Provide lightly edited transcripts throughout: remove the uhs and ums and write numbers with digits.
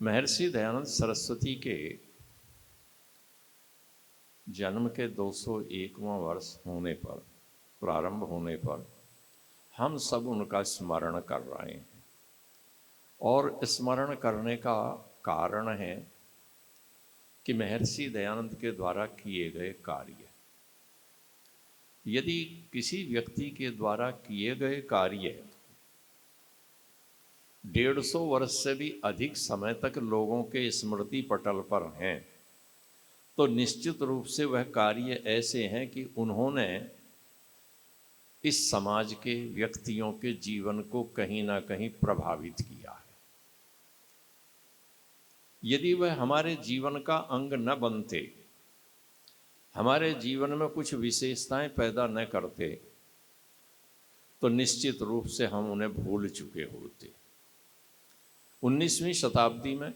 महर्षि दयानंद सरस्वती के जन्म के 201वां वर्ष होने पर, प्रारंभ होने पर हम सब उनका स्मरण कर रहे हैं। और स्मरण करने का कारण है कि महर्षि दयानंद के द्वारा किए गए कार्य, यदि किसी व्यक्ति के द्वारा किए गए कार्य 150 वर्ष से भी अधिक समय तक लोगों के स्मृति पटल पर हैं, तो निश्चित रूप से वह कार्य ऐसे हैं कि उन्होंने इस समाज के व्यक्तियों के जीवन को कहीं ना कहीं प्रभावित किया है। यदि वह हमारे जीवन का अंग न बनते, हमारे जीवन में कुछ विशेषताएं पैदा न करते, तो निश्चित रूप से हम उन्हें भूल चुके होते। 19वीं शताब्दी में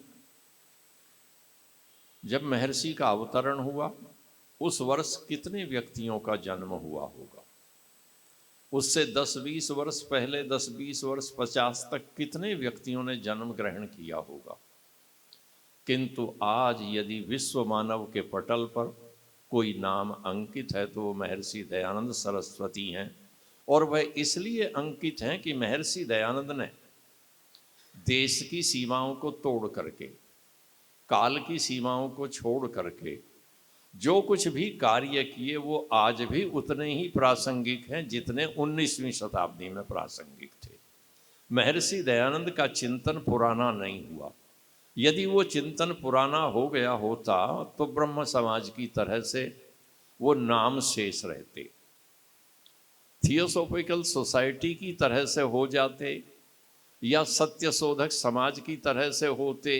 जब महर्षि का अवतरण हुआ, उस वर्ष कितने व्यक्तियों का जन्म हुआ होगा? उससे 10-20 वर्ष पहले, 10-20 वर्ष 50 तक कितने व्यक्तियों ने जन्म ग्रहण किया होगा? किंतु आज यदि विश्व मानव के पटल पर कोई नाम अंकित है तो वो महर्षि दयानंद सरस्वती हैं। और वह इसलिए अंकित हैं कि महर्षि दयानंद ने देश की सीमाओं को तोड़ करके, काल की सीमाओं को छोड़ करके जो कुछ भी कार्य किए, वो आज भी उतने ही प्रासंगिक हैं जितने 19वीं शताब्दी में प्रासंगिक थे। महर्षि दयानंद का चिंतन पुराना नहीं हुआ। यदि वो चिंतन पुराना हो गया होता तो ब्रह्म समाज की तरह से वो नाम शेष रहते, थियोसॉफिकल सोसाइटी की तरह से हो जाते, या सत्य शोधक समाज की तरह से होते,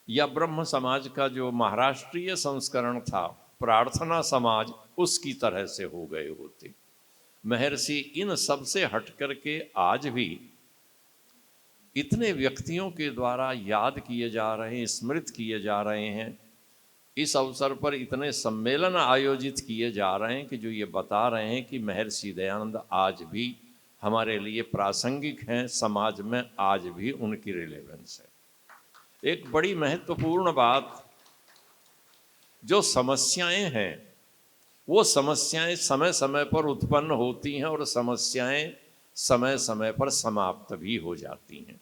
या ब्रह्म समाज का जो महाराष्ट्रीय संस्करण था, प्रार्थना समाज, उसकी तरह से हो गए होते। महर्षि इन सब से हट करके आज भी इतने व्यक्तियों के द्वारा याद किए जा रहे हैं, स्मृत किए जा रहे हैं। इस अवसर पर इतने सम्मेलन आयोजित किए जा रहे हैं कि जो ये बता रहे हैं कि महर्षि दयानंद आज भी हमारे लिए प्रासंगिक हैं, समाज में आज भी उनकी रिलेवेंस है। एक बड़ी महत्वपूर्ण बात, जो समस्याएं हैं वो समस्याएं समय समय पर उत्पन्न होती हैं और समस्याएं समय समय पर समाप्त भी हो जाती हैं।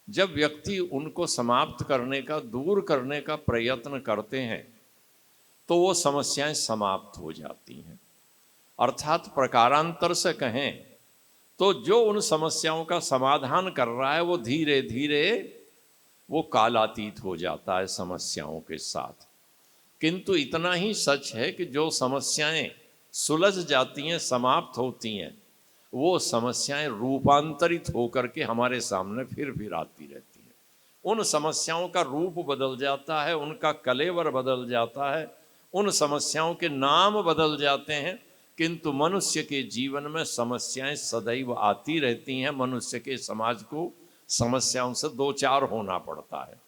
जब व्यक्ति उनको समाप्त करने का, दूर करने का प्रयत्न करते हैं तो वो समस्याएं समाप्त हो जाती हैं। अर्थात प्रकारांतर से कहें तो जो उन समस्याओं का समाधान कर रहा है वो धीरे धीरे वो कालातीत हो जाता है समस्याओं के साथ। किंतु इतना ही सच है कि जो समस्याएं सुलझ जाती हैं, समाप्त होती हैं, वो समस्याएं रूपांतरित होकर के हमारे सामने फिर आती रहती हैं। उन समस्याओं का रूप बदल जाता है, उनका कलेवर बदल जाता है, उन समस्याओं के नाम बदल जाते हैं, किंतु मनुष्य के जीवन में समस्याएं सदैव आती रहती हैं। मनुष्य के समाज को समस्याओं से दो चार होना पड़ता है।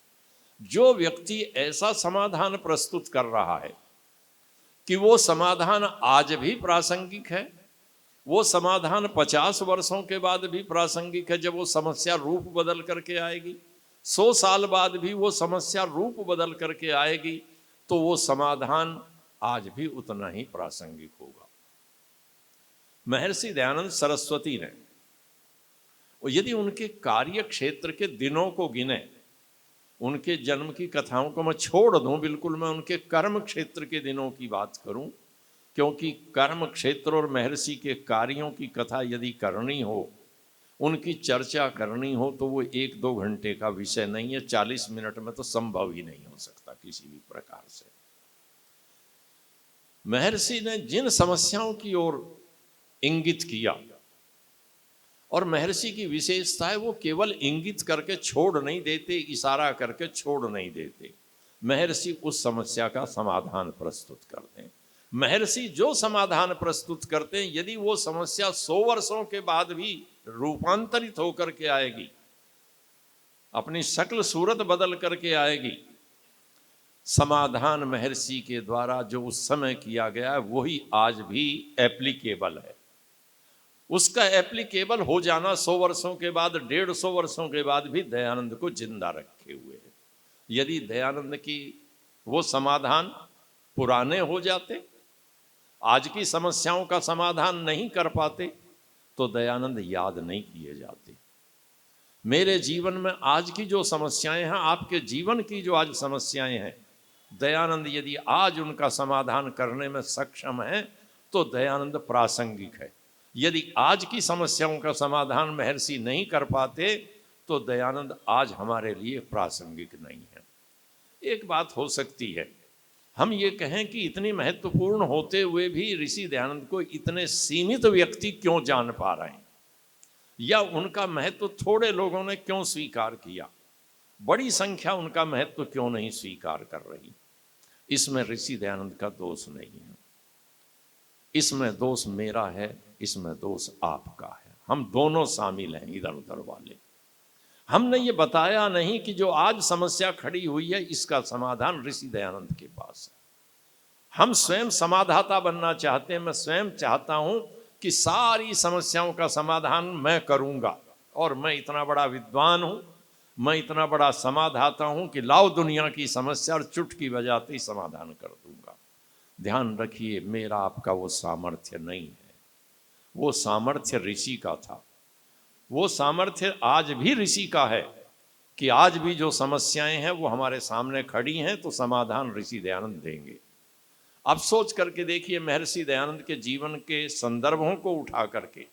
जो व्यक्ति ऐसा समाधान प्रस्तुत कर रहा है कि वो समाधान आज भी प्रासंगिक है, वो समाधान 50 वर्षों के बाद भी प्रासंगिक है, जब वो समस्या रूप बदल करके आएगी, 100 साल बाद भी वो समस्या रूप बदल करके आएगी, तो वो समाधान आज भी उतना ही प्रासंगिक होगा। महर्षि दयानंद सरस्वती ने, यदि उनके कार्य क्षेत्र के दिनों को गिने, उनके जन्म की कथाओं को मैं छोड़ दूं, बिल्कुल मैं उनके कर्म क्षेत्र के दिनों की बात करूं, क्योंकि कर्म क्षेत्र और महर्षि के कार्यों की कथा यदि करनी हो, उनकी चर्चा करनी हो, तो वो 1-2 घंटे का विषय नहीं है। 40 मिनट में तो संभव ही नहीं हो सकता किसी भी प्रकार से। महर्षि ने जिन समस्याओं की ओर इंगित किया, और महर्षि की विशेषता है वो केवल इंगित करके छोड़ नहीं देते, इशारा करके छोड़ नहीं देते। महर्षि उस समस्या का समाधान प्रस्तुत करते हैं। महर्षि जो समाधान प्रस्तुत करते हैं, यदि वो समस्या 100 वर्षों के बाद भी रूपांतरित होकर के आएगी, अपनी शक्ल सूरत बदल करके आएगी, समाधान महर्षि के द्वारा जो उस समय किया गया है वही आज भी एप्लीकेबल है। उसका एप्लीकेबल हो जाना 100 वर्षों के बाद, 150 वर्षों के बाद भी दयानंद को जिंदा रखे। बैठे हुए हैं। यदि दयानंद की वो समाधान पुराने हो जाते, आज की समस्याओं का समाधान नहीं कर पाते, तो दयानंद याद नहीं किए जाते। मेरे जीवन में आज की जो समस्याएं हैं, आपके जीवन की जो आज समस्याएं हैं, दयानंद यदि आज उनका समाधान करने में सक्षम है तो दयानंद प्रासंगिक है। यदि आज की समस्याओं का समाधान महर्षि नहीं कर पाते तो दयानंद आज हमारे लिए प्रासंगिक नहीं है। एक बात हो सकती है, हम ये कहें कि इतनी महत्वपूर्ण होते हुए भी ऋषि दयानंद को इतने सीमित व्यक्ति क्यों जान पा रहे हैं, या उनका महत्व थोड़े लोगों ने क्यों स्वीकार किया, बड़ी संख्या उनका महत्व क्यों नहीं स्वीकार कर रही। इसमें ऋषि दयानंद का दोष नहीं है, इसमें दोष मेरा है, इसमें दोष आपका है। हम दोनों शामिल हैं इधर उधर वाले। हमने ये बताया नहीं कि जो आज समस्या खड़ी हुई है इसका समाधान ऋषि दयानंद के पास है। हम स्वयं समाधाता बनना चाहते हैं। मैं स्वयं चाहता हूं कि सारी समस्याओं का समाधान मैं करूंगा, और मैं इतना बड़ा विद्वान हूं, मैं इतना बड़ा समाधाता हूं कि लाओ दुनिया की समस्या और चुटकी बजाते ही समाधान कर दूंगा। ध्यान रखिए, मेरा आपका वो सामर्थ्य नहीं है। वो सामर्थ्य ऋषि का था, वो सामर्थ्य आज भी ऋषि का है कि आज भी जो समस्याएं हैं वो हमारे सामने खड़ी हैं तो समाधान ऋषि दयानंद देंगे। अब सोच करके देखिए, महर्षि दयानंद के जीवन के संदर्भों को उठा करके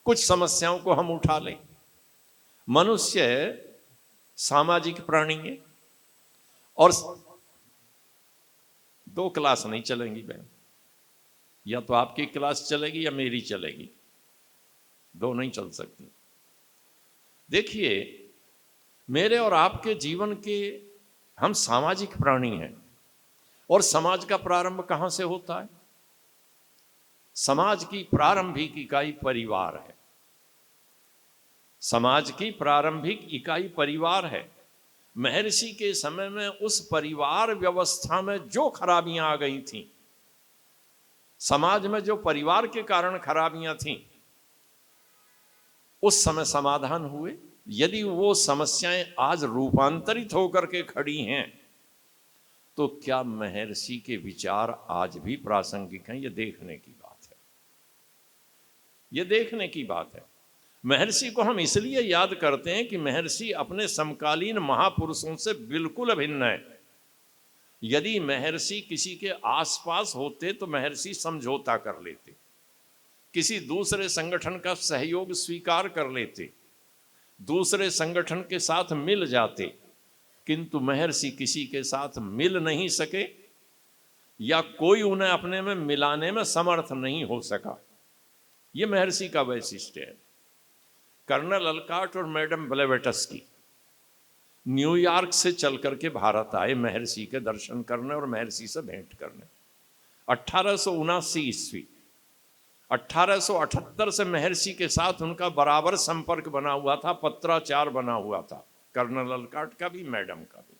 कुछ समस्याओं को हम उठा लें। मनुष्य सामाजिक प्राणी है, और दो क्लास नहीं चलेंगी बहन, या तो आपकी क्लास चलेगी या मेरी चलेगी, दो नहीं चल सकती। देखिए, मेरे और आपके जीवन के हम सामाजिक प्राणी हैं, और समाज का प्रारंभ कहां से होता है? समाज की प्रारंभिक इकाई परिवार है। समाज की प्रारंभिक इकाई परिवार है। महर्षि के समय में उस परिवार व्यवस्था में जो खराबियां आ गई थीं, समाज में जो परिवार के कारण खराबियां थीं, उस समय समाधान हुए। यदि वो समस्याएं आज रूपांतरित होकर के खड़ी हैं तो क्या महर्षि के विचार आज भी प्रासंगिक हैं? ये देखने की बात है, ये देखने की बात है। महर्षि को हम इसलिए याद करते हैं कि महर्षि अपने समकालीन महापुरुषों से बिल्कुल अभिन्न है। यदि महर्षि किसी के आसपास होते तो महर्षि समझौता कर लेते, किसी दूसरे संगठन का सहयोग स्वीकार कर लेते, दूसरे संगठन के साथ मिल जाते, किंतु महर्षि किसी के साथ मिल नहीं सके, या कोई उन्हें अपने में मिलाने में समर्थ नहीं हो सका। यह महर्षि का वैशिष्ट्य है। कर्नल अलकाट और मैडम ब्लेवेटस्की न्यूयॉर्क से चल करके भारत आए महर्षि के दर्शन करने और महर्षि से भेंट करने। 1879 ईस्वी, 1878 से महर्षि के साथ उनका बराबर संपर्क बना हुआ था, पत्राचार बना हुआ था, कर्नल अलकाट का भी, मैडम का भी।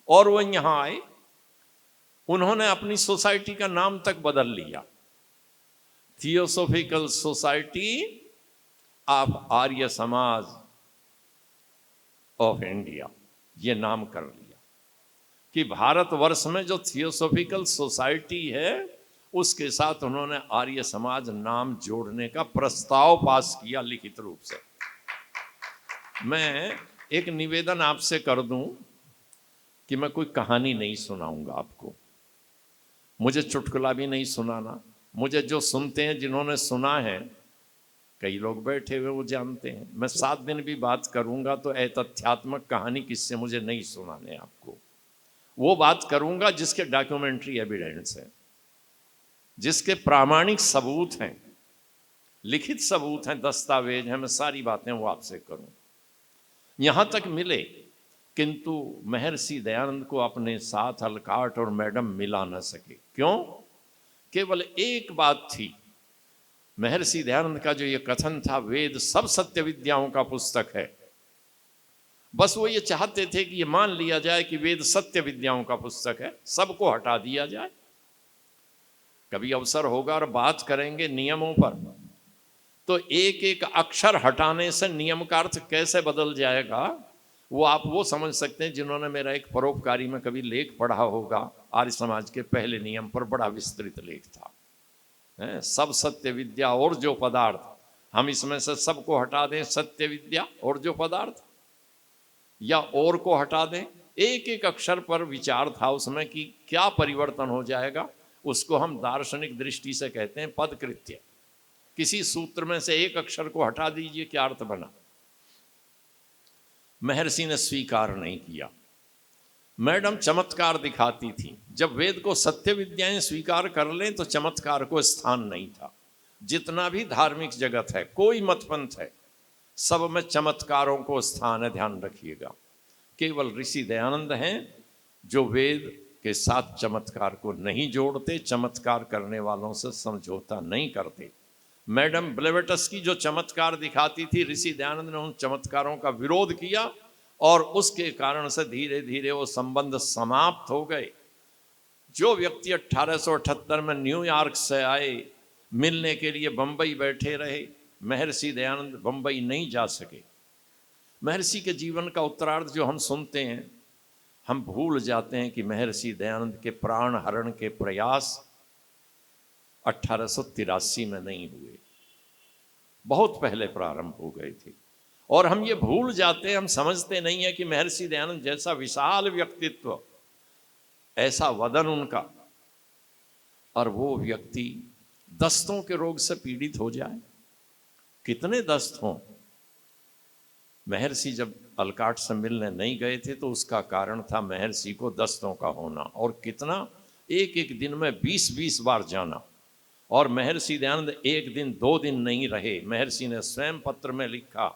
और वो यहां आए, उन्होंने अपनी सोसाइटी का नाम तक बदल लिया, theosophical society of Arya Samaj of India, ये नाम कर लिया कि भारतवर्ष में जो थियोसोफिकल सोसाइटी है उसके साथ उन्होंने आर्य समाज नाम जोड़ने का प्रस्ताव पास किया लिखित रूप से। मैं एक निवेदन आपसे कर दूं कि मैं कोई कहानी नहीं सुनाऊंगा आपको, मुझे चुटकुला भी नहीं सुनाना। मुझे जो सुनते हैं, जिन्होंने सुना है, कई लोग बैठे हुए वो जानते हैं, मैं 7 दिन भी बात करूंगा तो तथ्यात्मक कहानी किससे मुझे नहीं सुनाने आपको। वो बात करूंगा जिसके डॉक्यूमेंट्री एविडेंस है, जिसके प्रामाणिक सबूत हैं, लिखित सबूत हैं, दस्तावेज हैं। मैं सारी बातें वो आपसे करूं, यहां तक मिले। किंतु महर्षि दयानंद को अपने साथ अलकाट और मैडम मिला न सके। क्यों? केवल एक बात थी। महर्षि दयानंद का जो ये कथन था, वेद सब सत्य विद्याओं का पुस्तक है, बस वो ये चाहते थे कि ये मान लिया जाए कि वेद सत्य विद्याओं का पुस्तक है, सबको हटा दिया जाए। कभी अवसर होगा और बात करेंगे नियमों पर, तो एक एक अक्षर हटाने से नियम का अर्थ कैसे बदल जाएगा वो आप वो समझ सकते हैं जिन्होंने मेरा एक परोपकारी में कभी लेख पढ़ा होगा, आर्य समाज के पहले नियम पर बड़ा विस्तृत लेख था, है सब सत्य विद्या और जो पदार्थ, हम इसमें से सबको हटा दें, सत्य विद्या और जो पदार्थ, या और को हटा दें, एक एक अक्षर पर विचार था उसमें कि क्या परिवर्तन हो जाएगा। उसको हम दार्शनिक दृष्टि से कहते हैं पदकृत्य। किसी सूत्र में से एक अक्षर को हटा दीजिए, क्या अर्थ बना। महर्षि ने स्वीकार नहीं किया। मैडम चमत्कार दिखाती थी। जब वेद को सत्य विद्याएं स्वीकार कर लें तो चमत्कार को स्थान नहीं था। जितना भी धार्मिक जगत है, कोई मतपंथ है, सब में चमत्कारों को स्थान है, ध्यान रखिएगा। केवल ऋषि दयानंद हैं जो वेद के साथ चमत्कार को नहीं जोड़ते, चमत्कार करने वालों से समझौता नहीं करते। मैडम ब्लेवेटस की जो चमत्कार दिखाती थी, ऋषि दयानंद ने उन चमत्कारों का विरोध किया और उसके कारण से धीरे धीरे वो संबंध समाप्त हो गए। जो व्यक्ति 1878 में न्यूयॉर्क से आए, मिलने के लिए बंबई बैठे रहे, महर्षि दयानंद बंबई नहीं जा सके। महर्षि के जीवन का उत्तरार्ध जो हम सुनते हैं, हम भूल जाते हैं कि महर्षि दयानंद के प्राण हरण के प्रयास 1883 में नहीं हुए, बहुत पहले प्रारंभ हो गए थे। और हम ये भूल जाते हैं, हम समझते नहीं है कि महर्षि दयानंद जैसा विशाल व्यक्तित्व, ऐसा वदन उनका, और वो व्यक्ति दस्तों के रोग से पीड़ित हो जाए। कितने दस्त हों। महर्षि जब अलकाट से मिलने नहीं गए थे तो उसका कारण था महर्षि को दस्तों का होना, और कितना, एक एक दिन में 20-20 बार जाना। और महर्षि दयानंद एक दिन 2 दिन नहीं रहे। महर्षि ने स्वयं पत्र में लिखा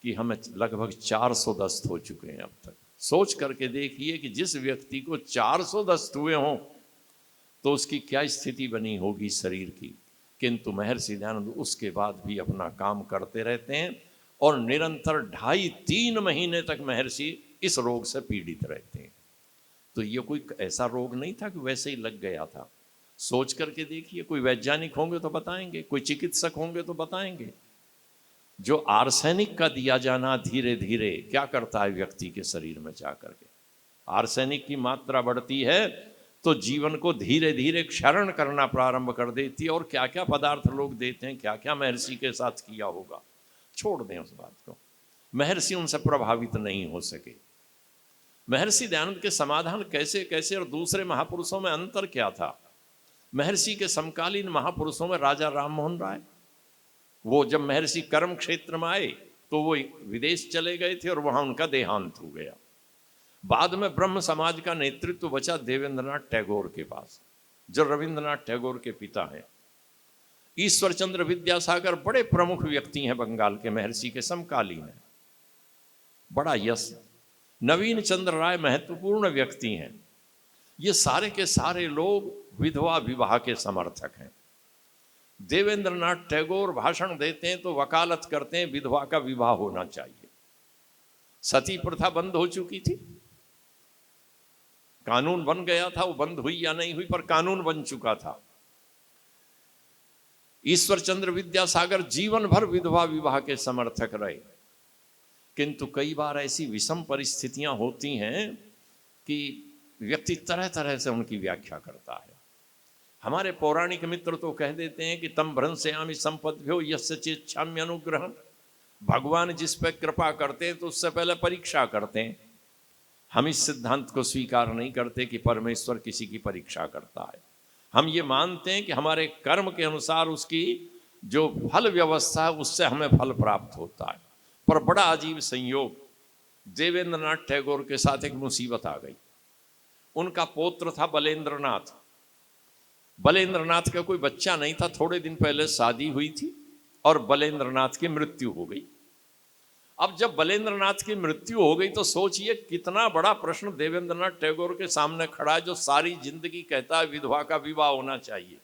कि हमें लगभग 400 दस्त हो चुके हैं अब तक। सोच करके देखिए कि जिस व्यक्ति को 400 दस्त हुए हों तो उसकी क्या स्थिति बनी होगी शरीर की। किंतु महर्षि दयानंद उसके बाद भी अपना काम करते रहते हैं और निरंतर 2.5-3 महीने तक महर्षि इस रोग से पीड़ित रहते हैं। तो ये कोई ऐसा रोग नहीं था कि वैसे ही लग गया था। सोच करके देखिए, कोई वैज्ञानिक होंगे तो बताएंगे, कोई चिकित्सक होंगे तो बताएंगे। जो आर्सेनिक का दिया जाना धीरे धीरे क्या करता है व्यक्ति के शरीर में जाकर के, आर्सेनिक की मात्रा बढ़ती है तो जीवन को धीरे धीरे क्षरण करना प्रारंभ कर देती है। और क्या क्या पदार्थ लोग देते हैं, क्या क्या महर्षि के साथ किया होगा, छोड़ दें उस बात को। महर्षि उनसे प्रभावित नहीं हो सके। महर्षि दयानंद के समाधान कैसे कैसे और दूसरे महापुरुषों में अंतर क्या था। महर्षि के समकालीन महापुरुषों में राजा राममोहन राय, वो जब महर्षि कर्म क्षेत्र में आए तो वो विदेश चले गए थे और वहां उनका देहांत हो गया। बाद में ब्रह्म समाज का नेतृत्व बचा देवेंद्रनाथ टैगोर के पास, जो रविंद्रनाथ टैगोर के पिता हैं। ईश्वर चंद्र विद्यासागर बड़े प्रमुख व्यक्ति हैं बंगाल के, महर्षि के समकालीन हैं, बड़ा यश। नवीन चंद्र राय महत्वपूर्ण व्यक्ति हैं। ये सारे के सारे लोग विधवा विवाह के समर्थक हैं। देवेंद्रनाथ टैगोर भाषण देते हैं तो वकालत करते हैं विधवा का विवाह होना चाहिए। सती प्रथा बंद हो चुकी थी, कानून बन गया था, वो बंद हुई या नहीं हुई पर कानून बन चुका था। ईश्वर चंद्र विद्यासागर जीवन भर विधवा विवाह के समर्थक रहे। किंतु कई बार ऐसी विषम परिस्थितियां होती हैं कि व्यक्ति तरह तरह से उनकी व्याख्या करता है। हमारे पौराणिक मित्र तो कह देते हैं कि तम भ्रंशयामि संपद्भ्यो यस्य चेच्छाम्य अनुग्रहम्। भगवान जिस पर कृपा करते हैं तो उससे पहले परीक्षा करते हैं। हम इस सिद्धांत को स्वीकार नहीं करते कि परमेश्वर किसी की परीक्षा करता है। हम ये मानते हैं कि हमारे कर्म के अनुसार उसकी जो फल व्यवस्था है उससे हमें फल प्राप्त होता है। पर बड़ा अजीब संयोग, देवेंद्रनाथ टैगोर के साथ एक मुसीबत आ गई। उनका पौत्र था बलेंद्रनाथ। बलेंद्रनाथ का कोई बच्चा नहीं था, थोड़े दिन पहले शादी हुई थी और बलेंद्रनाथ की मृत्यु हो गई। अब जब बलेंद्रनाथ की मृत्यु हो गई तो सोचिए कितना बड़ा प्रश्न देवेंद्रनाथ टैगोर के सामने खड़ा है, जो सारी जिंदगी कहता है विधवा का विवाह होना चाहिए।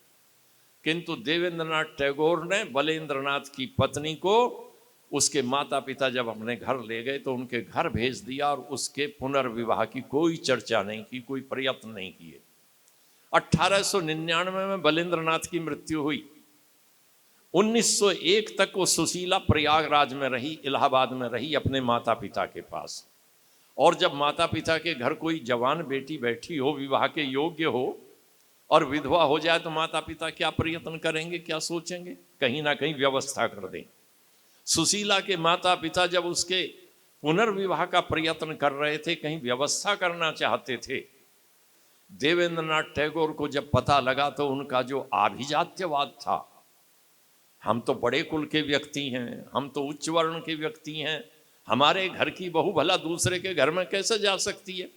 किंतु देवेंद्रनाथ टैगोर ने बलेंद्रनाथ की पत्नी को उसके माता पिता जब अपने घर ले गए तो उनके घर भेज दिया और उसके पुनर्विवाह की कोई चर्चा नहीं की, कोई प्रयत्न नहीं किए। 1899 में बलेंद्रनाथ की मृत्यु हुई। 1901 तक वो सुशीला प्रयागराज में रही, इलाहाबाद में रही अपने माता पिता के पास। और जब माता पिता के घर कोई जवान बेटी बैठी हो, विवाह के योग्य हो, और विधवा हो जाए तो माता पिता क्या प्रयत्न करेंगे, क्या सोचेंगे? कहीं ना कहीं व्यवस्था कर दें। सुशीला के माता पिता जब उसके पुनर्विवाह का प्रयत्न कर रहे थे, कहीं व्यवस्था करना चाहते थे। देवेंद्रनाथ टैगोर को जब पता लगा तो उनका जो आभिजात्यवाद था, हम तो बड़े कुल के व्यक्ति हैं, हम तो उच्च वर्ण के व्यक्ति हैं, हमारे घर की बहू भला दूसरे के घर में कैसे जा सकती है?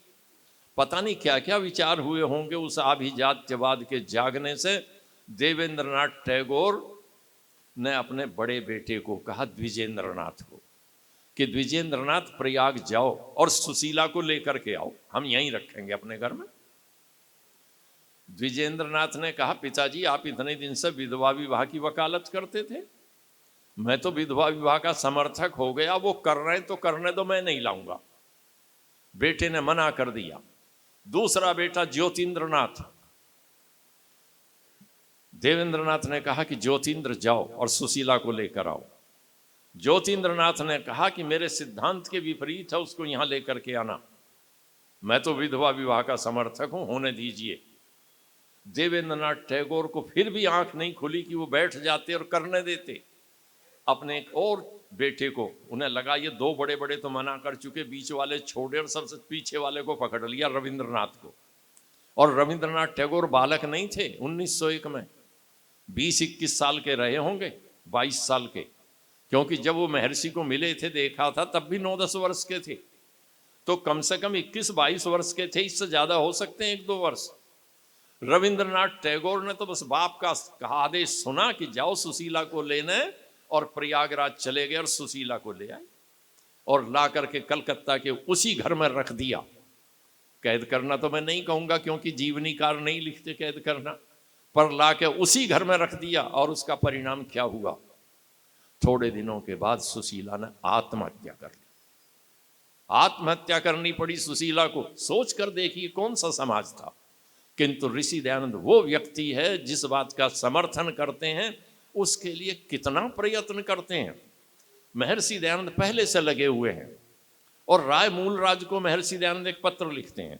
पता नहीं क्या क्या विचार हुए होंगे उस आभिजात्यवाद के जागने से। देवेंद्रनाथ टैगोर ने अपने बड़े बेटे को कहा, द्विजेंद्रनाथ को, कि द्विजेंद्रनाथ प्रयाग जाओ और सुशीला को लेकर के आओ, हम यहीं रखेंगे अपने घर में। द्विजेंद्रनाथ ने कहा, पिताजी आप इतने दिन से विधवा विवाह की वकालत करते थे, मैं तो विधवा विवाह का समर्थक हो गया, वो कर रहे हैं तो करने दो, मैं नहीं लाऊंगा। बेटे ने मना कर दिया। दूसरा बेटा ज्योतिन्द्रनाथ, देवेंद्रनाथ ने कहा कि ज्योतिन्द्र जाओ और सुशीला को लेकर आओ। ज्योतिन्द्रनाथ ने कहा कि मेरे सिद्धांत के विपरीत है, उसको यहां लेकर के आना, मैं तो विधवा विवाह का समर्थक हूं, होने दीजिए। देवेंद्रनाथ टैगोर को फिर भी आंख नहीं खुली कि वो बैठ जाते और करने देते। अपने एक और बेटे को, उन्हें लगा ये दो बड़े बड़े तो मना कर चुके, बीच वाले छोड़े और सबसे पीछे वाले को पकड़ लिया, रविंद्रनाथ को। और रविंद्रनाथ टैगोर बालक नहीं थे 1901 में, 20-21 साल के रहे होंगे, 22 साल के, क्योंकि जब वो महर्षि को मिले थे, देखा था, तब भी 9-10 वर्ष के थे। तो कम से कम 21-22 वर्ष के थे, इससे ज्यादा हो सकते हैं 1-2 वर्ष। रविंद्रनाथ टैगोर ने तो बस बाप का कहा आदेश सुना कि जाओ सुशीला को लेने, और प्रयागराज चले गए और सुशीला को ले आए और ला करके कलकत्ता के उसी घर में रख दिया। कैद करना तो मैं नहीं कहूंगा, क्योंकि जीवनीकार नहीं लिखते कैद करना, पर ला के उसी घर में रख दिया। और उसका परिणाम क्या हुआ? थोड़े दिनों के बाद सुशीला ने आत्महत्या कर ली। आत्महत्या करनी पड़ी सुशीला को। सोच कर देखिए कौन सा समाज था। किंतु ऋषि दयानंद वो व्यक्ति है जिस बात का समर्थन करते हैं उसके लिए कितना प्रयत्न करते हैं। महर्षि दयानंद पहले से लगे हुए हैं, और राय मूलराज को महर्षि दयानंद एक पत्र लिखते हैं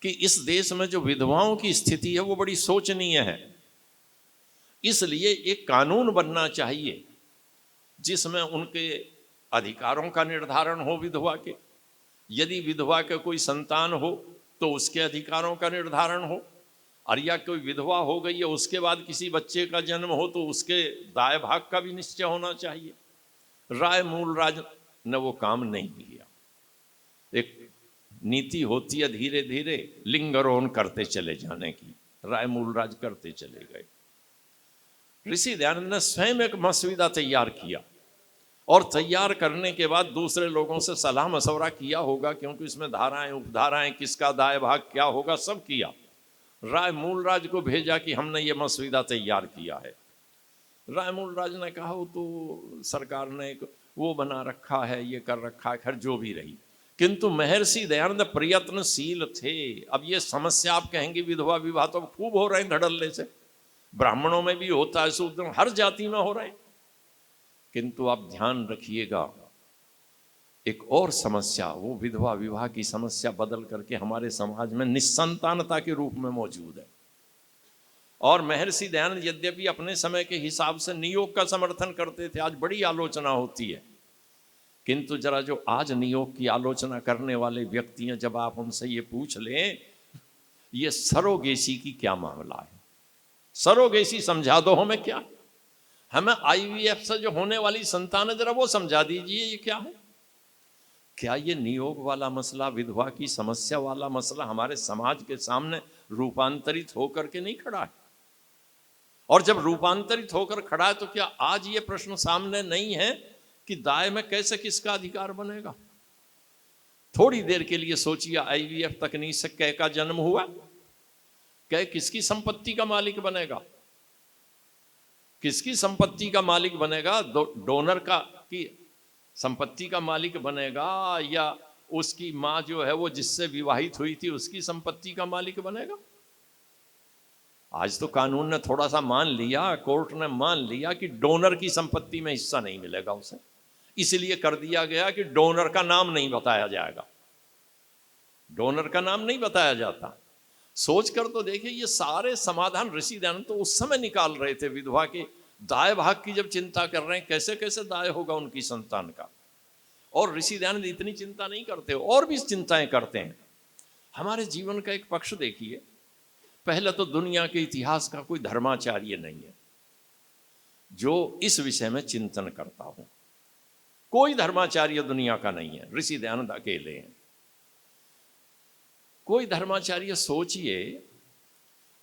कि इस देश में जो विधवाओं की स्थिति है वो बड़ी शोचनीय है, इसलिए एक कानून बनना चाहिए जिसमें उनके अधिकारों का निर्धारण हो विधवा के। यदि विधवा के कोई संतान हो तो उसके अधिकारों का निर्धारण हो, और या कोई विधवा हो गई है उसके बाद किसी बच्चे का जन्म हो तो उसके दाय भाग का भी निश्चय होना चाहिए। राय मूलराज ने वो काम नहीं किया। एक नीति होती है धीरे धीरे लिंगारोहण करते चले जाने की, राय मूलराज करते चले गए। ऋषि दयानंद ने स्वयं एक मसविदा तैयार किया, और तैयार करने के बाद दूसरे लोगों से सलाह मशवरा किया होगा, क्योंकि इसमें धाराएं उपधाराएं, किसका दाय भाग क्या होगा, सब किया। राय मूलराज को भेजा कि हमने ये मसविदा तैयार किया है। राय मूलराज ने कहा वो तो सरकार ने एक वो बना रखा है, ये कर रखा है, खैर जो भी रही। किंतु महर्षि दयानंद प्रयत्नशील थे। अब ये समस्या आप कहेंगे विधवा विवाह तो खूब हो रहे हैं धड़ल्ले से, ब्राह्मणों में भी होता है, शूद्र हर जाति में हो रहे हैं। किंतु आप ध्यान रखिएगा एक और समस्या, वो विधवा विवाह की समस्या बदल करके हमारे समाज में निस्संतानता के रूप में मौजूद है। और महर्षि दयानंद यद्यपि अपने समय के हिसाब से नियोग का समर्थन करते थे, आज बड़ी आलोचना होती है, किंतु जरा जो आज नियोग की आलोचना करने वाले व्यक्ति हैं, जब आप उनसे ये पूछ लें ये सरोगेसी की क्या मामला है, सरोगेसी समझा दो हमें, क्या हमें आईवीएफ से जो होने वाली संतान है जरा वो समझा दीजिए ये क्या है। क्या ये नियोग वाला मसला, विधवा की समस्या वाला मसला हमारे समाज के सामने रूपांतरित होकर के नहीं खड़ा है? और जब रूपांतरित होकर खड़ा है तो क्या आज ये प्रश्न सामने नहीं है कि दाय में कैसे किसका अधिकार बनेगा? थोड़ी देर के लिए सोचिए, आईवीएफ तकनीक से कै का जन्म हुआ, कै किसकी संपत्ति का मालिक बनेगा, किसकी संपत्ति का मालिक बनेगा? डोनर का की संपत्ति का मालिक बनेगा, या उसकी मां जो है वो जिससे विवाहित हुई थी उसकी संपत्ति का मालिक बनेगा? आज तो कानून ने थोड़ा सा मान लिया, कोर्ट ने मान लिया कि डोनर की संपत्ति में हिस्सा नहीं मिलेगा उसे, इसलिए कर दिया गया कि डोनर का नाम नहीं बताया जाएगा, डोनर का नाम नहीं बताया जाता। सोच कर तो देखिए, ये सारे समाधान ऋषि दयानंद तो उस समय निकाल रहे थे। विधवा के दाय भाग की जब चिंता कर रहे हैं, कैसे कैसे दाय होगा उनकी संतान का, और ऋषि दयानंद इतनी चिंता नहीं करते, और भी चिंताएं करते हैं। हमारे जीवन का एक पक्ष देखिए, पहले तो दुनिया के इतिहास का कोई धर्माचार्य नहीं है जो इस विषय में चिंतन करता हो। कोई धर्माचार्य दुनिया का नहीं है, ऋषि दयानंद अकेले हैं। कोई धर्माचार्य सोचिए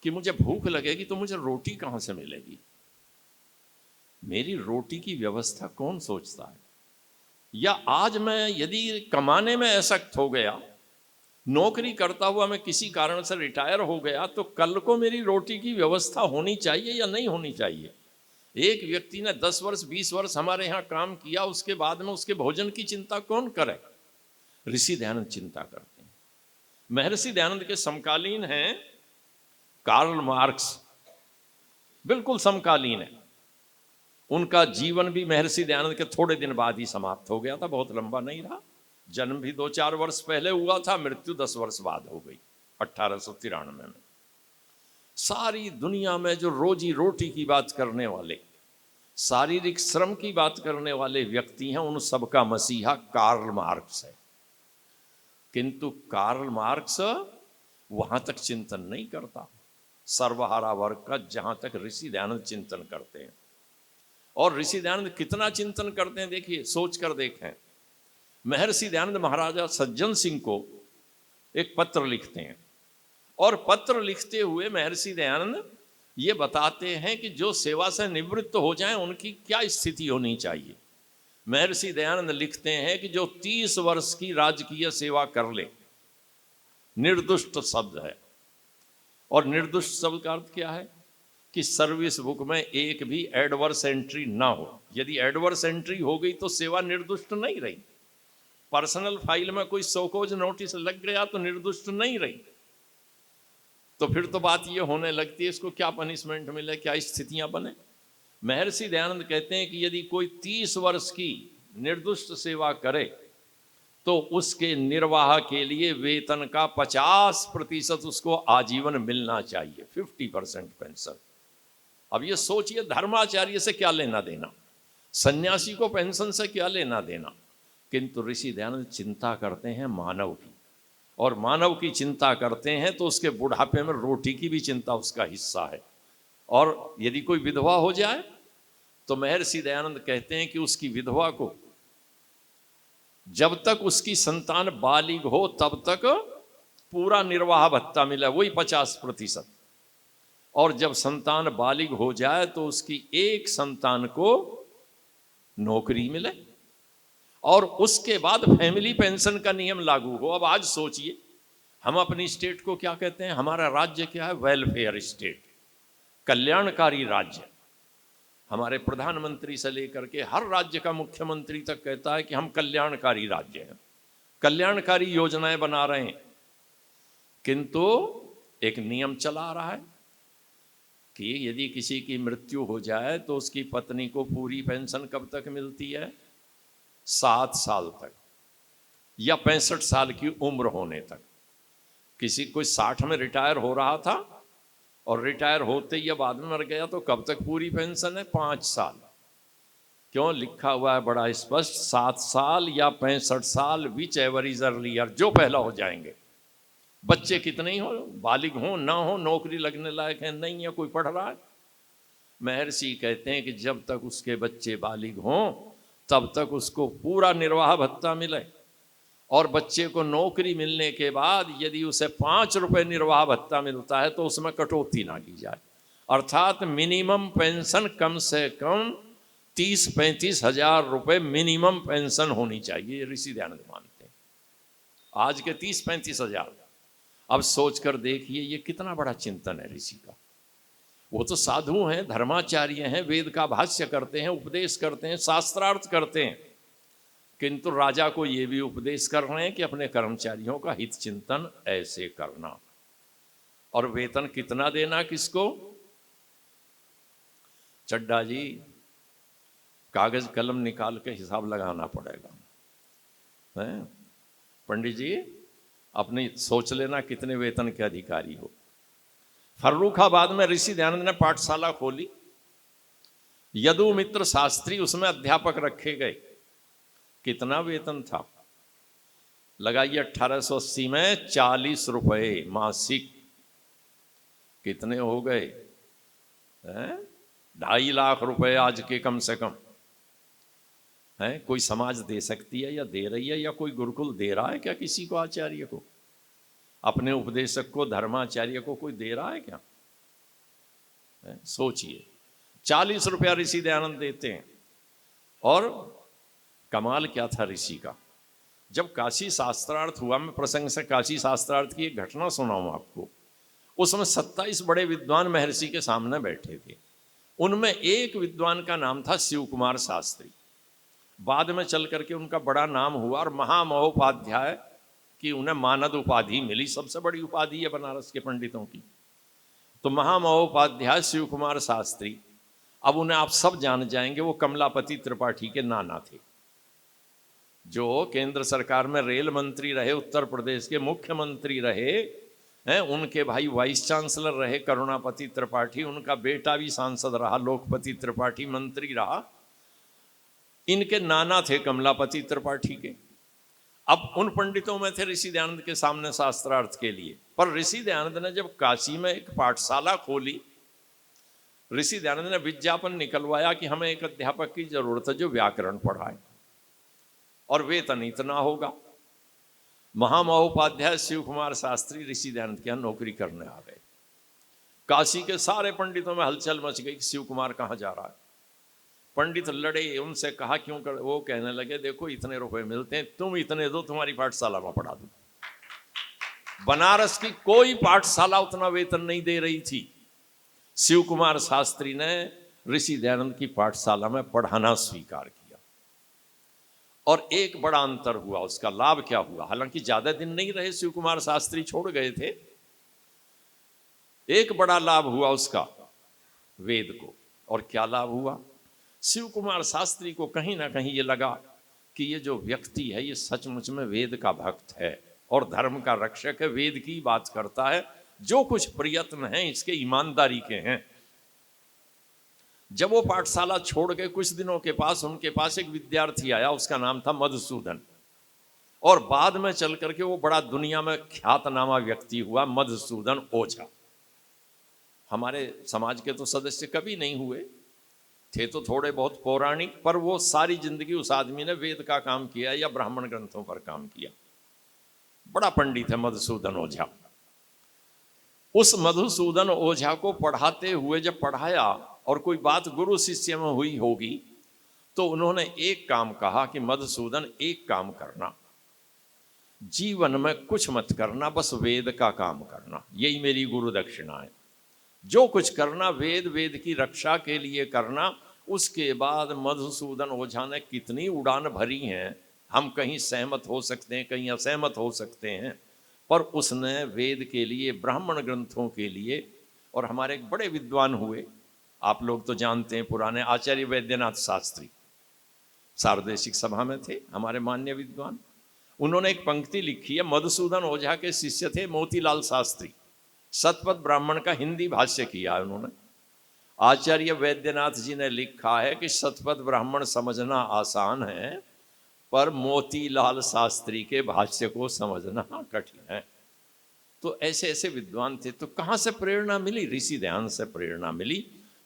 कि मुझे भूख लगेगी तो मुझे रोटी कहां से मिलेगी, मेरी रोटी की व्यवस्था कौन सोचता है? या आज मैं यदि कमाने में असक्त हो गया, नौकरी करता हुआ मैं किसी कारण से रिटायर हो गया, तो कल को मेरी रोटी की व्यवस्था होनी चाहिए या नहीं होनी चाहिए? एक व्यक्ति ने 10 वर्ष 20 वर्ष हमारे यहाँ काम किया, उसके बाद में उसके भोजन की चिंता कौन करे? ऋषि दयानंद चिंता करते हैं। महर्षि दयानंद के समकालीन हैं कार्ल मार्क्स, बिल्कुल समकालीन है। उनका जीवन भी महर्षि दयानंद के थोड़े दिन बाद ही समाप्त हो गया था, बहुत लंबा नहीं रहा। जन्म भी 2-4 वर्ष पहले हुआ था, मृत्यु 10 वर्ष बाद हो गई 1893 में। सारी दुनिया में जो रोजी रोटी की बात करने वाले, शारीरिक श्रम की बात करने वाले व्यक्ति हैं, उन सबका मसीहा कार्ल मार्क्स है। किंतु कार्ल मार्क्स वहां तक चिंतन नहीं करता सर्वहारा वर्ग का, जहां तक ऋषि दयानंद चिंतन करते हैं। और ऋषि दयानंद कितना चिंतन करते हैं देखिए, सोच कर देखें। महर्षि दयानंद महाराजा सज्जन सिंह को एक पत्र लिखते हैं, और पत्र लिखते हुए महर्षि दयानंद ये बताते हैं कि जो सेवा से निवृत्त हो जाएं उनकी क्या स्थिति होनी चाहिए। महर्षि दयानंद लिखते हैं कि जो 30 वर्ष की राजकीय सेवा कर ले, निर्दुष्ट शब्द है, और निर्दुष्ट शब्द का अर्थ क्या है कि सर्विस बुक में एक भी एडवर्स एंट्री ना हो। यदि एडवर्स एंट्री हो गई तो सेवा निर्दुष्ट नहीं रही। पर्सनल फाइल में कोई शोकोज नोटिस लग गया तो निर्दुष्ट नहीं रही। तो फिर तो बात ये होने लगती है, इसको क्या पनिशमेंट मिले, क्या स्थितियां बने। महर्षि दयानंद कहते हैं कि यदि कोई 30 वर्ष की निर्दुष्ट सेवा करे तो उसके निर्वाह के लिए वेतन का 50% उसको आजीवन मिलना चाहिए, 50% पेंशन। अब ये सोचिए, धर्माचार्य से क्या लेना देना, सन्यासी को पेंशन से क्या लेना देना। किंतु ऋषि दयानंद चिंता करते हैं मानव की, और मानव की चिंता करते हैं तो उसके बुढ़ापे में रोटी की भी चिंता उसका हिस्सा है। और यदि कोई विधवा हो जाए तो महर्षि दयानंद कहते हैं कि उसकी विधवा को जब तक उसकी संतान बालिग हो तब तक पूरा निर्वाह भत्ता मिले, वही 50%। और जब संतान बालिग हो जाए तो उसकी एक संतान को नौकरी मिले, और उसके बाद फैमिली पेंशन का नियम लागू हो। अब आज सोचिए, हम अपनी स्टेट को क्या कहते हैं? हमारा राज्य क्या है? वेलफेयर स्टेट, कल्याणकारी राज्य। हमारे प्रधानमंत्री से लेकर के हर राज्य का मुख्यमंत्री तक कहता है कि हम कल्याणकारी राज्य हैं, कल्याणकारी योजनाएं बना रहे हैं। किंतु एक नियम चला आ रहा है कि यदि किसी की मृत्यु हो जाए तो उसकी पत्नी को पूरी पेंशन कब तक मिलती है? 7 साल तक, या 65 साल की उम्र होने तक। किसी कोई 60 में रिटायर हो रहा था और रिटायर होते ही बाद में मर गया, तो कब तक पूरी पेंशन है? 5 साल। क्यों? लिखा हुआ है बड़ा स्पष्ट, 7 साल या 65 साल, विच एवर इज अर्लियर, जो पहला हो जाएंगे। बच्चे कितने ही हो, बालिग हो ना हो, नौकरी लगने लायक है नहीं है, कोई पढ़ रहा है। महर्षि कहते हैं कि जब तक उसके बच्चे बालिग हों तब तक उसको पूरा निर्वाह भत्ता मिले, और बच्चे को नौकरी मिलने के बाद यदि उसे 5 रुपए निर्वाह भत्ता मिलता है तो उसमें कटौती ना की जाए। अर्थात मिनिमम पेंशन कम से कम 30-35 हजार रुपए मिनिमम पेंशन होनी चाहिए, ऋषि दयानंद मानते हैं। आज के 30-35 हजार। अब सोचकर देखिए ये कितना बड़ा चिंतन है ऋषि का। वो तो साधु हैं, धर्माचार्य हैं, वेद का भाष्य करते हैं, उपदेश करते हैं, शास्त्रार्थ करते हैं, किंतु राजा को ये भी उपदेश कर रहे हैं कि अपने कर्मचारियों का हित चिंतन ऐसे करना। और वेतन कितना देना किसको? चड्डा जी, कागज कलम निकाल के हिसाब लगाना पड़ेगा। हैं पंडित जी, अपनी सोच लेना कितने वेतन के अधिकारी हो। फर्रुखाबाद में ऋषि दयानंद ने पाठशाला खोली, यदु मित्र शास्त्री उसमें अध्यापक रखे गए। कितना वेतन था लगाइए, 1880 में 40 रुपए मासिक। कितने हो गए? 2.5 लाख रुपए आज के कम से कम। है कोई समाज दे सकती है या दे रही है, या कोई गुरुकुल दे रहा है क्या किसी को, आचार्य को, अपने उपदेशक को, धर्माचार्य को कोई दे रहा है क्या? सोचिए, 40 रुपया ऋषि दयानंद देते हैं। और कमाल क्या था ऋषि का, जब काशी शास्त्रार्थ हुआ, मैं प्रसंग से काशी शास्त्रार्थ की एक घटना सुनाऊं आपको। उसमें 27 बड़े विद्वान महर्षि के सामने बैठे थे। उनमें एक विद्वान का नाम था शिव कुमार शास्त्री। बाद में चल करके उनका बड़ा नाम हुआ और महामहोपाध्याय की उन्हें मानद उपाधि मिली, सबसे बड़ी उपाधि है बनारस के पंडितों की। तो महामहोपाध्याय शिव कुमार शास्त्री, अब उन्हें आप सब जान जाएंगे, वो कमलापति त्रिपाठी के नाना थे, जो केंद्र सरकार में रेल मंत्री रहे, उत्तर प्रदेश के मुख्यमंत्री रहे हैं। उनके भाई वाइस चांसलर रहे करुणापति त्रिपाठी, उनका बेटा भी सांसद रहा, लोकपति त्रिपाठी मंत्री रहा। इनके नाना थे कमलापति त्रिपाठी के। अब उन पंडितों में थे ऋषि दयानंद के सामने शास्त्रार्थ के लिए। पर ऋषि दयानंद ने जब काशी में एक पाठशाला खोली, ऋषि दयानंद ने विज्ञापन निकलवाया कि हमें एक अध्यापक की जरूरत है जो व्याकरण पढ़ाए, और वेतन इतना होगा। महामहोपाध्याय शिव कुमार शास्त्री ऋषि दयानंद के यहाँ नौकरी करने आ गए। काशी के सारे पंडितों में हलचल मच गई, शिव कुमार कहाँ जा रहा है। पंडित लड़े, उनसे कहा क्यों कर, वो कहने लगे देखो इतने रुपए मिलते हैं, तुम इतने दो, तुम्हारी पाठशाला में पढ़ा दूं। बनारस की कोई पाठशाला उतना वेतन नहीं दे रही थी। शिव कुमार शास्त्री ने ऋषि दयानंद की पाठशाला में पढ़ाना स्वीकार किया, और एक बड़ा अंतर हुआ। उसका लाभ क्या हुआ? हालांकि ज्यादा दिन नहीं रहे शिव कुमार शास्त्री, छोड़ गए थे। एक बड़ा लाभ हुआ उसका वेद को। और क्या लाभ हुआ? शिव कुमार शास्त्री को कहीं ना कहीं ये लगा कि ये जो व्यक्ति है ये सचमुच में वेद का भक्त है और धर्म का रक्षक है, वेद की बात करता है, जो कुछ प्रयत्न हैं इसके ईमानदारी के हैं। जब वो पाठशाला छोड़ के कुछ दिनों के पास उनके पास एक विद्यार्थी आया, उसका नाम था मधुसूदन, और बाद में चल करके वो बड़ा दुनिया में ख्यातनामा व्यक्ति हुआ, मधुसूदन ओझा। हमारे समाज के तो सदस्य कभी नहीं हुए थे, तो थोड़े बहुत पौराणिक, पर वो सारी जिंदगी उस आदमी ने वेद का काम किया या ब्राह्मण ग्रंथों पर काम किया। बड़ा पंडित है मधुसूदन ओझा। उस मधुसूदन ओझा को पढ़ाते हुए जब पढ़ाया और कोई बात गुरु शिष्य में हुई होगी, तो उन्होंने एक काम कहा कि मधुसूदन एक काम करना, जीवन में कुछ मत करना, बस वेद का काम करना, यही मेरी गुरु दक्षिणा है। जो कुछ करना वेद, वेद की रक्षा के लिए करना। उसके बाद मधुसूदन ओझा ने कितनी उड़ान भरी हैं, हम कहीं सहमत हो सकते हैं, कहीं असहमत हो सकते हैं, पर उसने वेद के लिए, ब्राह्मण ग्रंथों के लिए, और हमारे एक बड़े विद्वान हुए, आप लोग तो जानते हैं, पुराने आचार्य वैद्यनाथ शास्त्री सार्वदेशिक सभा में थे, हमारे मान्य विद्वान। उन्होंने एक पंक्ति लिखी है, मधुसूदन ओझा के शिष्य थे मोतीलाल शास्त्री, शतपथ ब्राह्मण का हिंदी भाष्य किया है उन्होंने। आचार्य वैद्यनाथ जी ने लिखा है कि शतपथ ब्राह्मण समझना आसान है, पर मोतीलाल शास्त्री के भाष्य को समझना कठिन है। तो ऐसे ऐसे विद्वान थे। तो कहाँ से प्रेरणा मिली? ऋषि दयानंद से प्रेरणा मिली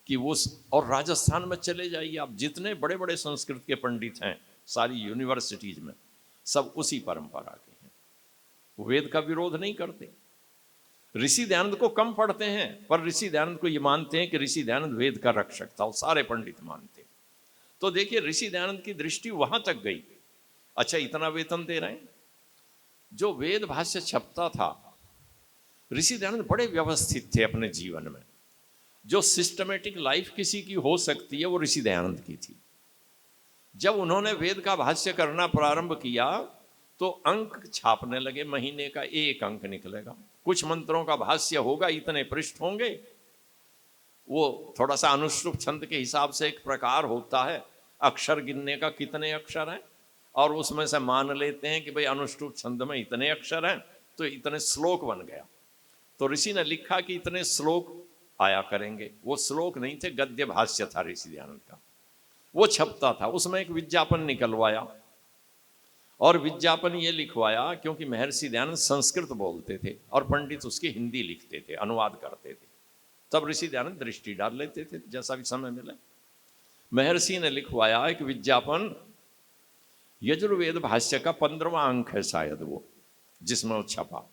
कि वो, और राजस्थान में चले जाइए आप, जितने बड़े बड़े संस्कृत के पंडित हैं सारी यूनिवर्सिटीज में, सब उसी परंपरा के हैं। वो वेद का विरोध नहीं करते, ऋषि दयानंद को कम पढ़ते हैं, पर ऋषि दयानंद को ये मानते हैं कि ऋषि दयानंद वेद का रक्षक था, वो सारे पंडित मानते। तो देखिए ऋषि दयानंद की दृष्टि वहां तक गई। अच्छा, इतना वेतन दे रहे हैं। जो वेद भाष्य छपता था, ऋषि दयानंद बड़े व्यवस्थित थे अपने जीवन में। जो सिस्टमेटिक लाइफ किसी की हो सकती है वो ऋषि दयानंद की थी। जब उन्होंने वेद का भाष्य करना प्रारंभ किया तो अंक छापने लगे, महीने का एक अंक निकलेगा, कुछ मंत्रों का भाष्य होगा, इतने पृष्ठ होंगे, वो थोड़ा सा अनुश्रुप छंद के हिसाब से एक प्रकार होता है। अक्षर गिनने का कितने अक्षर हैं, और उसमें से मान लेते हैं कि भाई अनुष्टुप छंद में इतने अक्षर हैं तो इतने श्लोक बन गया। तो ऋषि ने लिखा कि इतने श्लोक आया करेंगे। वो श्लोक नहीं थे, गद्य भाष्य था ऋषि दयानंद का, वो छपता था। उसमें एक विज्ञापन निकलवाया, और विज्ञापन ये लिखवाया क्योंकि महर्षि दयानंद संस्कृत बोलते थे और पंडित उसकी हिंदी लिखते थे, अनुवाद करते थे। तब ऋषि दयानंद दृष्टि डाल लेते थे जैसा भी समय मिले। महर्षि ने लिखवाया एक विज्ञापन, यजुर्वेद भाष्य का 15वां अंक है शायद वो, जिसमें वो छपा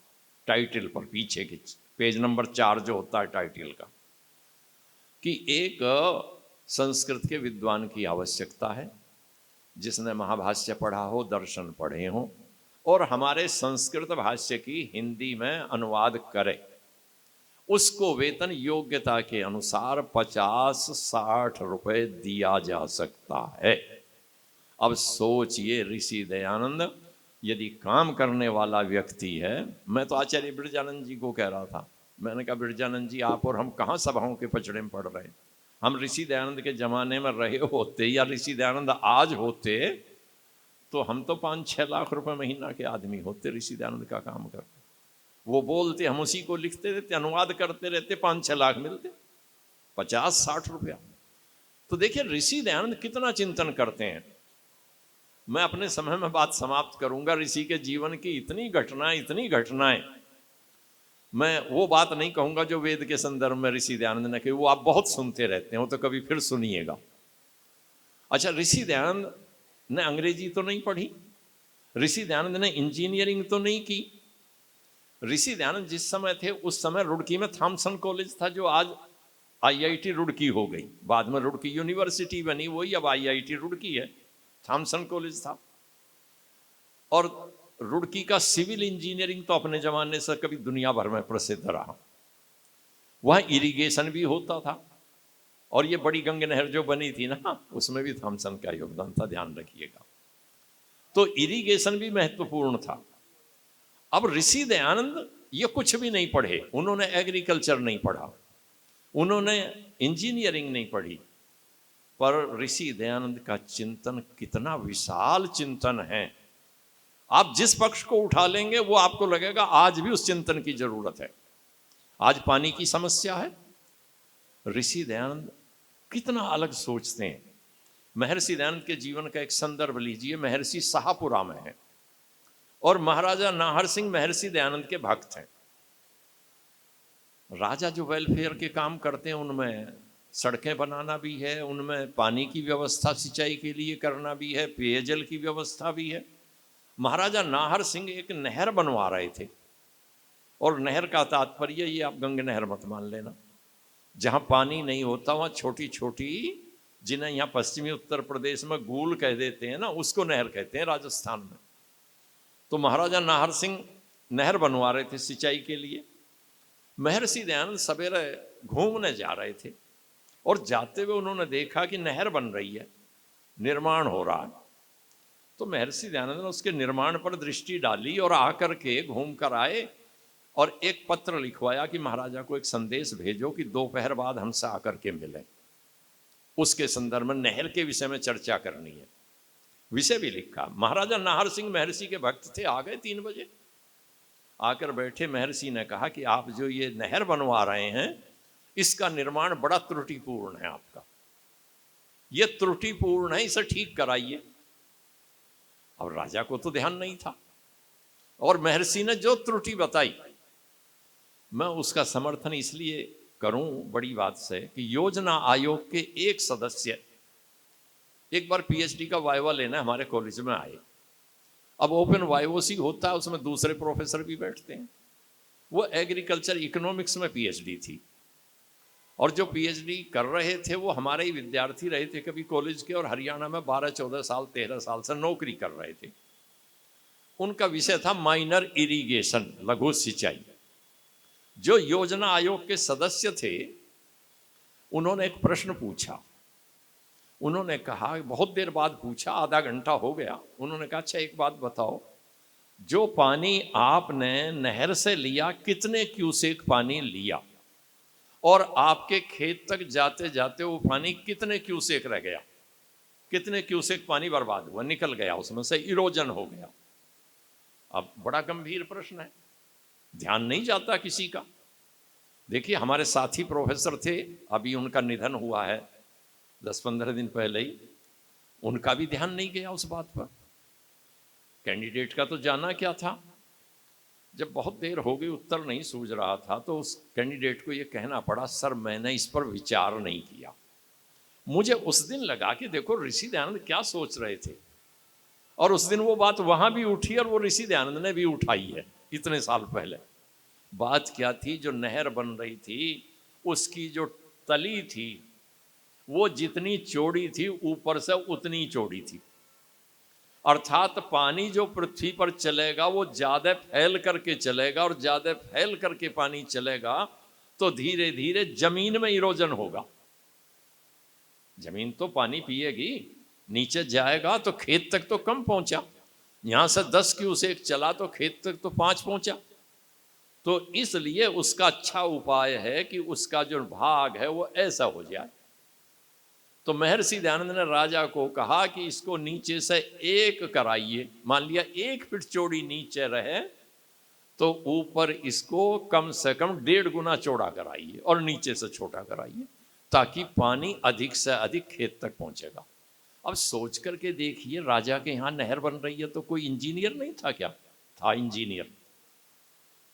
टाइटल पर, पीछे के पेज नंबर 4 जो होता है टाइटल का, कि एक संस्कृत के विद्वान की आवश्यकता है जिसने महाभाष्य पढ़ा हो, दर्शन पढ़े हो, और हमारे संस्कृत भाष्य की हिंदी में अनुवाद करे। उसको वेतन योग्यता के अनुसार 50-60 रुपए दिया जा सकता है। अब सोचिए, ऋषि दयानंद यदि काम करने वाला व्यक्ति है। मैं तो आचार्य बिरजानंद जी को कह रहा था, मैंने कहा बिरजानंद जी आप और हम कहाँ सभाओं के पचड़े में पड़ रहे हैं। हम ऋषि दयानंद के जमाने में रहे होते या ऋषि दयानंद आज होते तो हम तो 5-6 लाख रुपए महीना के आदमी होते ऋषि दयानंद का काम करते। वो बोलते, हम उसी को लिखते रहते, अनुवाद करते रहते, 5-6 लाख मिलते, 50-60 रुपया। तो देखिए ऋषि दयानंद कितना चिंतन करते हैं। मैं अपने समय में बात समाप्त करूंगा। ऋषि के जीवन की इतनी घटनाएं, मैं वो बात नहीं कहूंगा जो वेद के संदर्भ में ऋषि दयानंद ने कही, वो आप बहुत सुनते रहते हैं, वो तो कभी फिर सुनिएगा। अच्छा, ऋषि दयानंद ने अंग्रेजी तो नहीं पढ़ी, ऋषि दयानंद ने इंजीनियरिंग तो नहीं की। ऋषि दयानंद जिस समय थे उस समय रुड़की में थॉमसन कॉलेज था, जो आज IIT रुड़की हो गई, बाद में रुड़की यूनिवर्सिटी बनी, वही अब IIT रुड़की है। थॉमसन कॉलेज था। और रुड़की का सिविल इंजीनियरिंग तो अपने जमाने से कभी दुनिया भर में प्रसिद्ध रहा। वहाँ इरिगेशन भी होता था, और ये बड़ी गंग नहर जो बनी थी ना, उसमें भी थॉमसन का योगदान था, ध्यान रखिएगा। तो इरिगेशन भी महत्वपूर्ण था। अब ऋषि दयानंद ये कुछ भी नहीं पढ़े, उन्होंने एग्रीकल्चर नहीं पढ़ा, उन्होंने इंजीनियरिंग नहीं पढ़ी, पर ऋषि दयानंद का चिंतन कितना विशाल चिंतन है। आप जिस पक्ष को उठा लेंगे वो आपको लगेगा आज भी उस चिंतन की जरूरत है। आज पानी की समस्या है, ऋषि दयानंद कितना अलग सोचते हैं। महर्षि दयानंद के जीवन का एक संदर्भ लीजिए, महर्षि शाहपुरा में है, और महाराजा नाहर सिंह महर्षि दयानंद के भक्त हैं। राजा जो वेलफेयर के काम करते हैं उनमें सड़कें बनाना भी है, उनमें पानी की व्यवस्था सिंचाई के लिए करना भी है, पेयजल की व्यवस्था भी है। महाराजा नाहर सिंह एक नहर बनवा रहे थे, और नहर का तात्पर्य ये आप गंग नहर मत मान लेना, जहाँ पानी नहीं होता वहाँ छोटी छोटी, जिन्हें यहाँ पश्चिमी उत्तर प्रदेश में गूल कह देते हैं ना, उसको नहर कहते हैं राजस्थान में। तो महाराजा नाहर सिंह नहर बनवा रहे थे सिंचाई के लिए। महर्षि दयानंद सवेरे घूमने जा रहे थे, और जाते हुए उन्होंने देखा कि नहर बन रही है, निर्माण हो रहा है। तो महर्षि दयानंद ने उसके निर्माण पर दृष्टि डाली और आकर के घूम कर आए, और एक पत्र लिखवाया कि महाराजा को एक संदेश भेजो कि दोपहर बाद हमसे आकर के मिले, उसके संदर्भ में नहर के विषय में चर्चा करनी है। विषय भी लिखा। महाराजा नाहर सिंह महर्षि के भक्त थे, आ गए 3 बजे, आकर बैठे। महर्षि ने कहा कि आप जो ये नहर बनवा रहे हैं इसका निर्माण बड़ा त्रुटिपूर्ण है, आपका ये त्रुटिपूर्ण है, इसे ठीक कराइए। अब राजा को तो ध्यान नहीं था, और महर्षि ने जो त्रुटि बताई, मैं उसका समर्थन इसलिए करूं बड़ी बात से कि योजना आयोग के एक सदस्य एक बार PhD का वाइवा लेना हमारे कॉलेज में आए। अब ओपन वाइवोसी होता है, उसमें दूसरे प्रोफेसर भी बैठते हैं। वो एग्रीकल्चर इकोनॉमिक्स में PhD थी, और जो PhD कर रहे थे वो हमारे ही विद्यार्थी रहे थे कभी कॉलेज के, और हरियाणा में 12-14 साल 13 साल से नौकरी कर रहे थे। उनका विषय था माइनर इरिगेशन, लघु सिंचाई। जो योजना आयोग के सदस्य थे उन्होंने एक प्रश्न पूछा। उन्होंने कहा, बहुत देर बाद पूछा, आधा घंटा हो गया। उन्होंने कहा अच्छा एक बात बताओ, जो पानी आपने नहर से लिया कितने क्यूसेक पानी लिया, और आपके खेत तक जाते जाते वो पानी कितने क्यूसेक रह गया। कितने क्यूसेक पानी बर्बाद हुआ, निकल गया, उसमें से इरोजन हो गया। अब बड़ा गंभीर प्रश्न है, ध्यान नहीं जाता किसी का। देखिए हमारे साथी प्रोफेसर थे, अभी उनका निधन हुआ है 10-15 दिन पहले ही, उनका भी ध्यान नहीं गया उस बात पर। कैंडिडेट का तो जाना क्या था, जब बहुत देर हो गई उत्तर नहीं सूझ रहा था तो उस कैंडिडेट को ये कहना पड़ा, सर मैंने इस पर विचार नहीं किया। मुझे उस दिन लगा कि देखो ऋषि दयानंद क्या सोच रहे थे, और उस दिन वो बात वहां भी उठी और वो ऋषि दयानंद ने भी उठाई है इतने साल पहले। बात क्या थी, जो नहर बन रही थी उसकी जो तली थी वो जितनी चौड़ी थी ऊपर से उतनी चौड़ी थी, अर्थात पानी जो पृथ्वी पर चलेगा वो ज्यादा फैल करके चलेगा, और ज्यादा फैल करके पानी चलेगा तो धीरे धीरे जमीन में इरोजन होगा। जमीन तो पानी पिएगी, नीचे जाएगा तो खेत तक तो कम पहुंचा, यहां से 10 क्यूसेक चला तो खेत तक तो 5 पहुंचा। तो इसलिए उसका अच्छा उपाय है कि उसका जो भाग है वो ऐसा हो जाए। तो महर्षि दयानंद ने राजा को कहा कि इसको नीचे से एक कराइए, मान लिया 1 फीट चौड़ी नीचे रहे तो ऊपर इसको कम से कम 1.5 गुना चौड़ा कराइए और नीचे से छोटा कराइए, ताकि पानी अधिक से अधिक खेत तक पहुंचेगा। अब सोच करके देखिए, राजा के यहाँ नहर बन रही है तो कोई इंजीनियर नहीं था क्या? था इंजीनियर,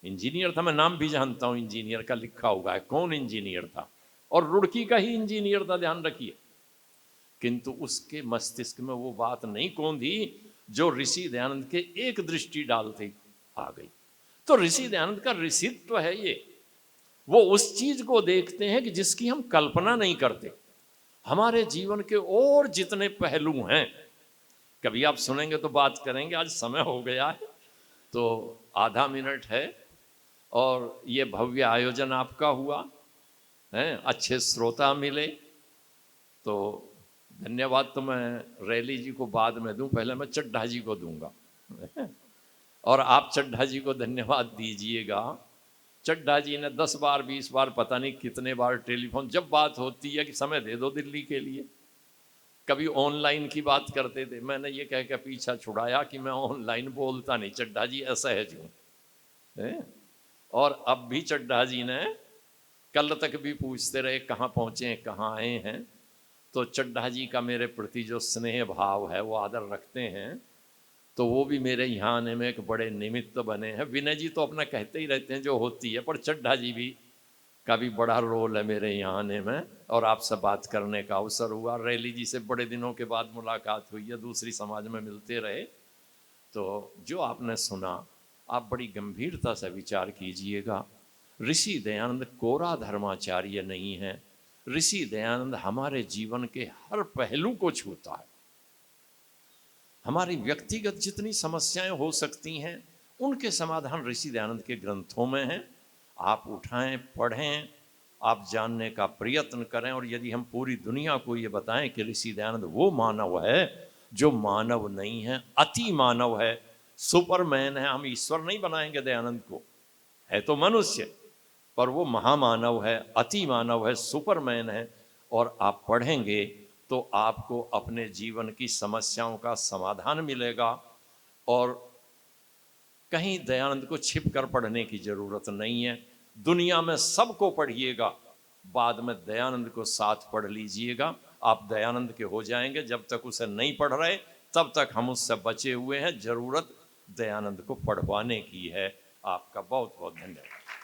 इंजीनियर था, मैं नाम भी जानता हूं इंजीनियर का, लिखा हुआ है कौन इंजीनियर था, और रुड़की का ही इंजीनियर था, ध्यान रखिए। किंतु उसके मस्तिष्क में वो बात नहीं कौंधी जो ऋषि दयानंद के एक दृष्टि डालते आ गई। तो ऋषि दयानंद का ऋषित्व है ये, वो उस चीज को देखते हैं कि जिसकी हम कल्पना नहीं करते। हमारे जीवन के और जितने पहलू हैं, कभी आप सुनेंगे तो बात करेंगे, आज समय हो गया है तो आधा मिनट है, और ये भव्य आयोजन आपका हुआ है, अच्छे श्रोता मिले तो धन्यवाद। तो मैं रैली जी को बाद में दूं, पहले मैं चड्ढा जी को दूंगा और आप चड्ढा जी को धन्यवाद दीजिएगा। चड्ढा जी ने 10 बार 20 बार पता नहीं कितने बार टेलीफोन, जब बात होती है कि समय दे दो दिल्ली के लिए, कभी ऑनलाइन की बात करते थे, मैंने ये कह के पीछा छुड़ाया कि मैं ऑनलाइन बोलता नहीं, चड्ढा जी ऐसा है जो है। और अब भी चड्ढा जी ने कल तक भी पूछते रहे कहाँ पहुँचे कहाँ आए हैं। तो चड्ढा जी का मेरे प्रति जो स्नेह भाव है, वो आदर रखते हैं, तो वो भी मेरे यहाँ आने में एक बड़े निमित्त बने हैं। विनय जी तो अपना कहते ही रहते हैं जो होती है, पर चड्ढा जी भी का भी बड़ा रोल है मेरे यहाँ आने में, और आपसे बात करने का अवसर हुआ। रैली जी से बड़े दिनों के बाद मुलाकात हुई है, दूसरी समाज में मिलते रहे। तो जो आपने सुना आप बड़ी गंभीरता से विचार कीजिएगा। ऋषि दयानंद कोरा धर्माचार्य नहीं है, ऋषि दयानंद हमारे जीवन के हर पहलू को छूता है। हमारी व्यक्तिगत जितनी समस्याएं हो सकती हैं उनके समाधान ऋषि दयानंद के ग्रंथों में हैं। आप उठाएं, पढ़ें, आप जानने का प्रयत्न करें, और यदि हम पूरी दुनिया को ये बताएं कि ऋषि दयानंद वो मानव है जो मानव नहीं है, अति मानव है, सुपरमैन है। हम ईश्वर नहीं बनाएंगे दयानंद को, है तो मनुष्य, पर वो महामानव है, अति मानव है, सुपरमैन है। और आप पढ़ेंगे तो आपको अपने जीवन की समस्याओं का समाधान मिलेगा, और कहीं दयानंद को छिप कर पढ़ने की जरूरत नहीं है। दुनिया में सबको पढ़िएगा, बाद में दयानंद को साथ पढ़ लीजिएगा, आप दयानंद के हो जाएंगे। जब तक उसे नहीं पढ़ रहे तब तक हम उससे बचे हुए हैं, जरूरत दयानंद को पढ़वाने की है। आपका बहुत बहुत धन्यवाद।